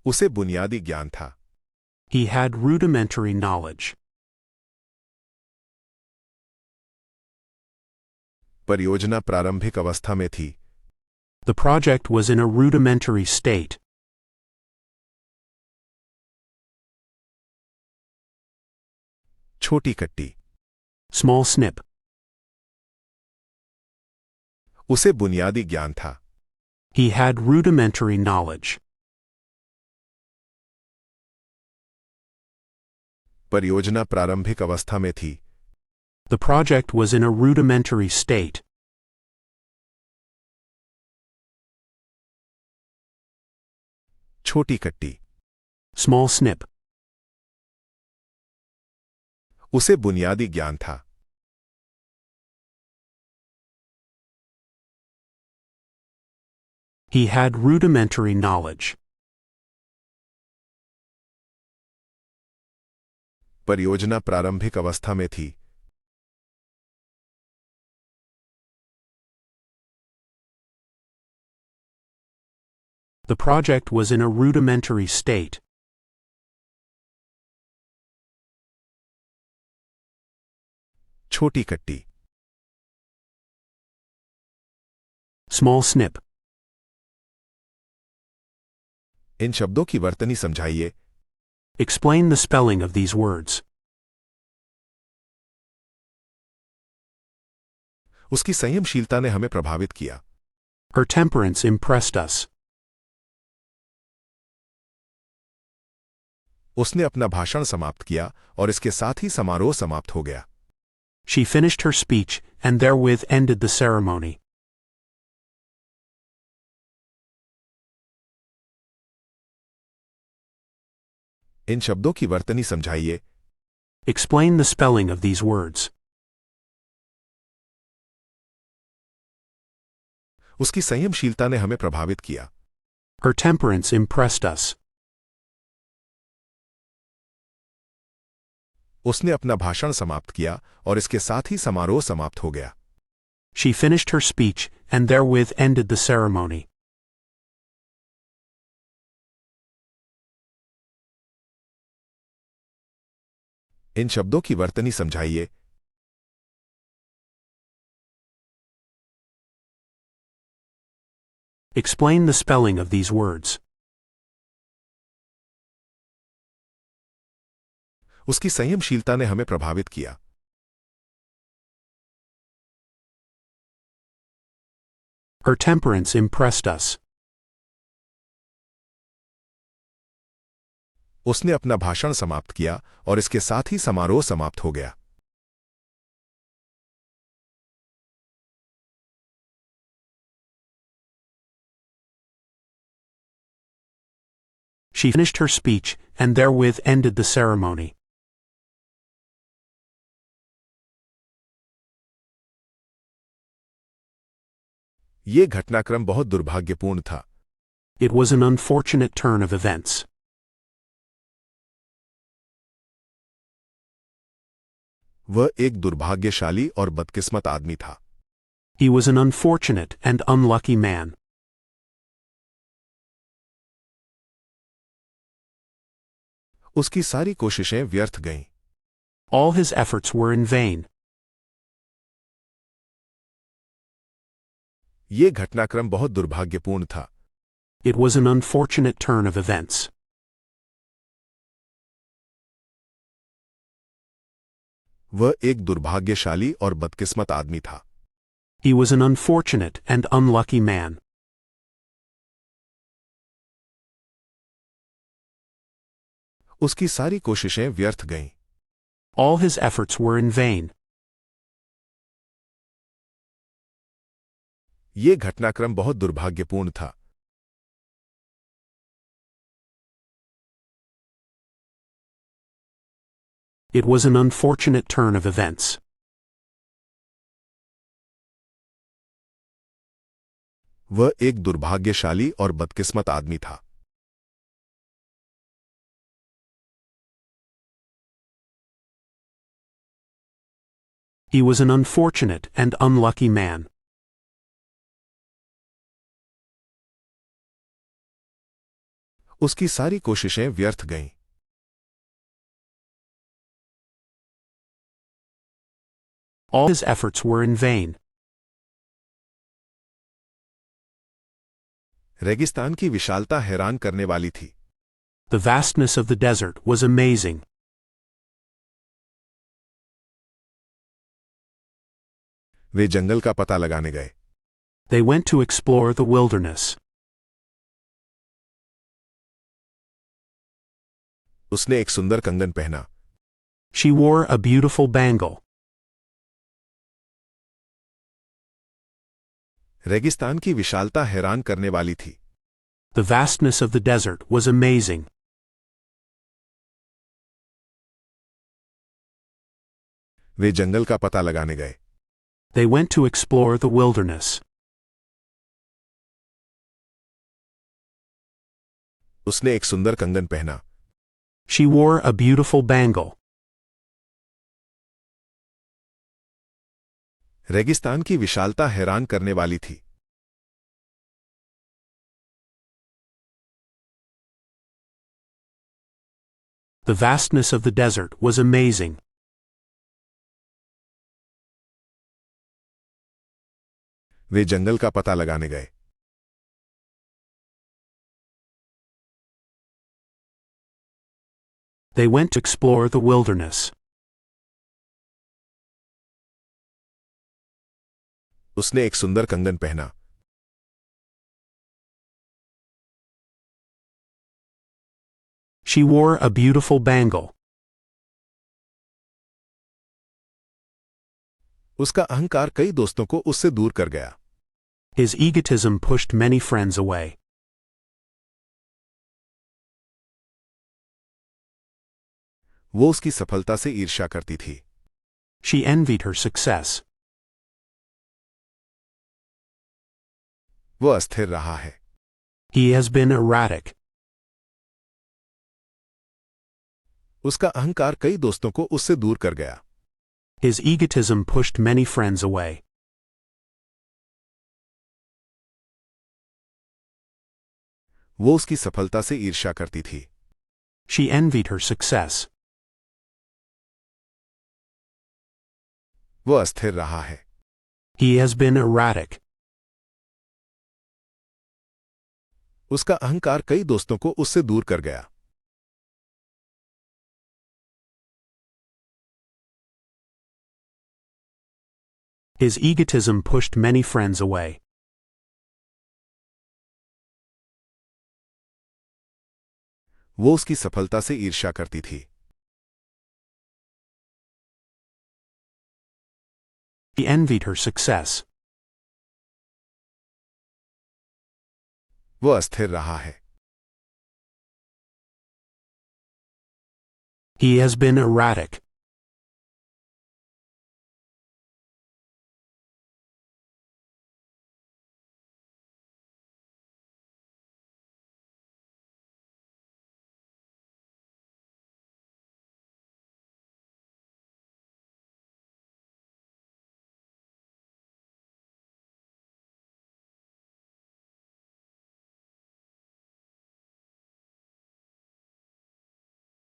उसे बुनियादी ज्ञान था। He had rudimentary knowledge. परियोजना प्रारंभिक अवस्था में थी। The project was in a rudimentary state. छोटी कट्टी। Small snip. उसे बुनियादी ज्ञान था। He had rudimentary knowledge. परियोजना प्रारंभिक अवस्था में थी। The project was in a rudimentary state. छोटी कट्टी। Small snip. उसे बुनियादी ज्ञान था। He had rudimentary knowledge. परियोजना प्रारंभिक अवस्था में थी। The project was in a rudimentary state. छोटी कट्टी। Small snip. इन शब्दों की वर्तनी समझाइए। Explain the spelling of these words. उसकी संयमशीलता ने हमें प्रभावित किया। Her temperance impressed us. उसने अपना भाषण समाप्त किया और इसके साथ ही समारोह समाप्त हो गया। She finished her speech, and therewith ended the ceremony. इन शब्दों की वर्तनी समझाइए। Explain the spelling of these words. उसकी संयमशीलता ने हमें प्रभावित किया। Her temperance impressed us. उसने अपना भाषण समाप्त किया और इसके साथ ही समारोह समाप्त हो गया। She finished her speech, and therewith ended the ceremony. इन शब्दों की वर्तनी समझाइए। Explain the spelling of these words. उसकी संयमशीलता ने हमें प्रभावित किया। Her temperance impressed us. उसने अपना भाषण समाप्त किया और इसके साथ ही समारोह समाप्त हो गया। She finished her speech, and therewith ended the ceremony. ये घटनाक्रम बहुत दुर्भाग्यपूर्ण था। It was an unfortunate turn of events. वह एक दुर्भाग्यशाली और बदकिस्मत आदमी था। He was an unfortunate and unlucky man. उसकी सारी कोशिशें व्यर्थ गईं। All his efforts were in vain. ये घटनाक्रम बहुत दुर्भाग्यपूर्ण था। It was an unfortunate turn of events. वह एक दुर्भाग्यशाली और बदकिस्मत आदमी था। He was an unfortunate and unlucky man. उसकी सारी कोशिशें व्यर्थ गईं। All his efforts were in vain. ये घटनाक्रम बहुत दुर्भाग्यपूर्ण था। It was an unfortunate turn of events. वह एक दुर्भाग्यशाली और बदकिस्मत आदमी था। He was an unfortunate and unlucky man. उसकी सारी कोशिशें व्यर्थ गईं। All his efforts were in vain. रेगिस्तान की विशालता हैरान करने वाली थी। The vastness of the desert was amazing. वे जंगल का पता लगाने गए। They went to explore the wilderness. उसने एक सुंदर कंगन पहना। She wore a beautiful bangle. रेगिस्तान की विशालता हैरान करने वाली थी। The vastness of the desert was amazing. वे जंगल का पता लगाने गए। They went to explore the wilderness. उसने एक सुंदर कंगन पहना। She wore a beautiful bangle. रेगिस्तान की विशालता हैरान करने वाली थी। The vastness of the desert was amazing. वे जंगल का पता लगाने गए। They went to explore the wilderness. उसने एक सुंदर कंगन पहना। She wore a beautiful bangle. उसका अहंकार कई दोस्तों को उससे दूर कर गया। His egotism pushed many friends away. वो उसकी सफलता से ईर्ष्या करती थी। She envied her success. वो अस्थिर रहा है। He has been erratic. उसका अहंकार कई दोस्तों को उससे दूर कर गया। His egotism pushed many friends away. वो उसकी सफलता से ईर्ष्या करती थी। She envied her success. वो अस्थिर रहा है। He has been erratic. उसका अहंकार कई दोस्तों को उससे दूर कर गया। His egotism pushed many friends away. वो उसकी सफलता से ईर्ष्या करती थी। He envied her success. वो अस्थिर रहा है। He has been erratic.